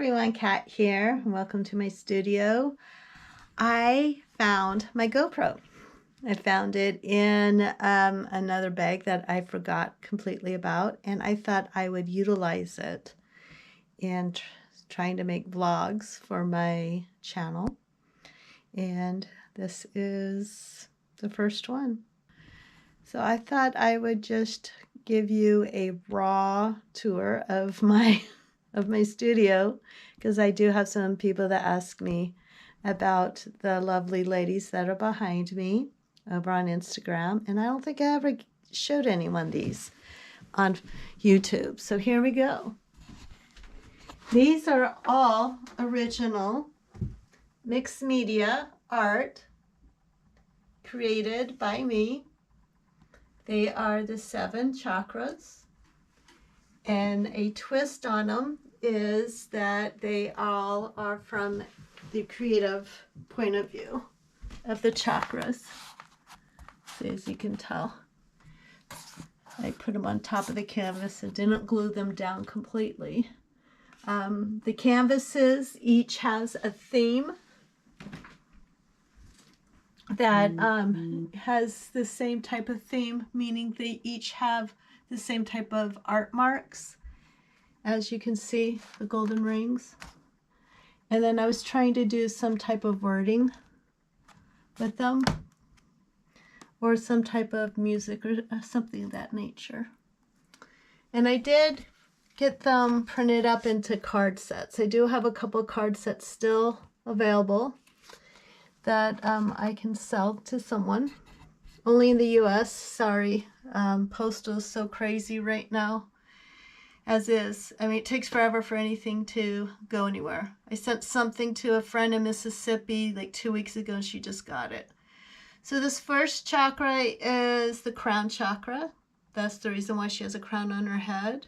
Everyone, Kat here. Welcome to my studio. I found my GoPro. I found it in another bag that I forgot completely about, and I thought I would utilize it in trying to make vlogs for my channel. And this is the first one. So I thought I would just give you a raw tour of my studio, because I do have some people that ask me about the lovely ladies that are behind me over on Instagram, and I don't think I ever showed anyone these on YouTube. So here we go. These are all original mixed media art created by me. They are the 7 chakras, and a twist on them is that they all are from the creative point of view of the chakras. So as you can tell, I put them on top of the canvas and didn't glue them down completely. The canvases each has a theme that has the same type of theme, meaning they each have the same type of art marks. As you can see, the golden rings. And then I was trying to do some type of wording with them, or some type of music or something of that nature. And I did get them printed up into card sets. I do have a couple card sets still available that I can sell to someone. Only in the US, sorry. Postal is so crazy right now. As is. I mean, it takes forever for anything to go anywhere. I sent something to a friend in Mississippi like 2 weeks ago, and she just got it. So this first chakra is the crown chakra. That's the reason why she has a crown on her head.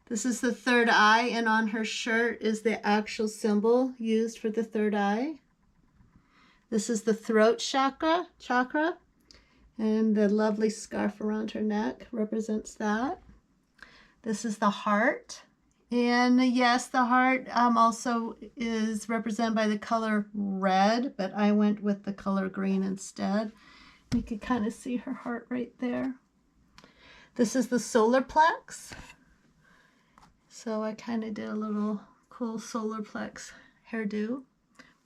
This is the third eye, and on her shirt is the actual symbol used for the third eye. This is the throat chakra, and the lovely scarf around her neck represents that. This is the heart, and yes, the heart also is represented by the color red, but I went with the color green instead. You can kind of see her heart right there. This is the solar plex. So I kind of did a little cool solar plex hairdo,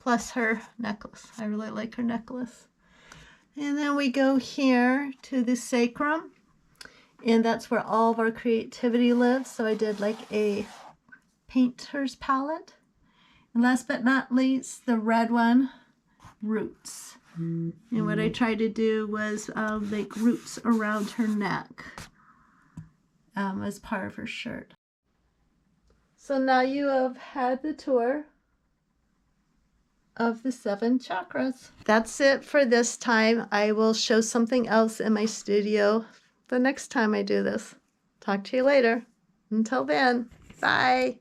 plus her necklace. I really like her necklace. And then we go here to the sacrum. And that's where all of our creativity lives. So I did like a painter's palette. And last but not least, the red one, roots. And what I tried to do was make roots around her neck as part of her shirt. So now you have had the tour of the 7 chakras. That's it for this time. I will show something else in my studio the next time I do this. Talk to you later. Until then, bye.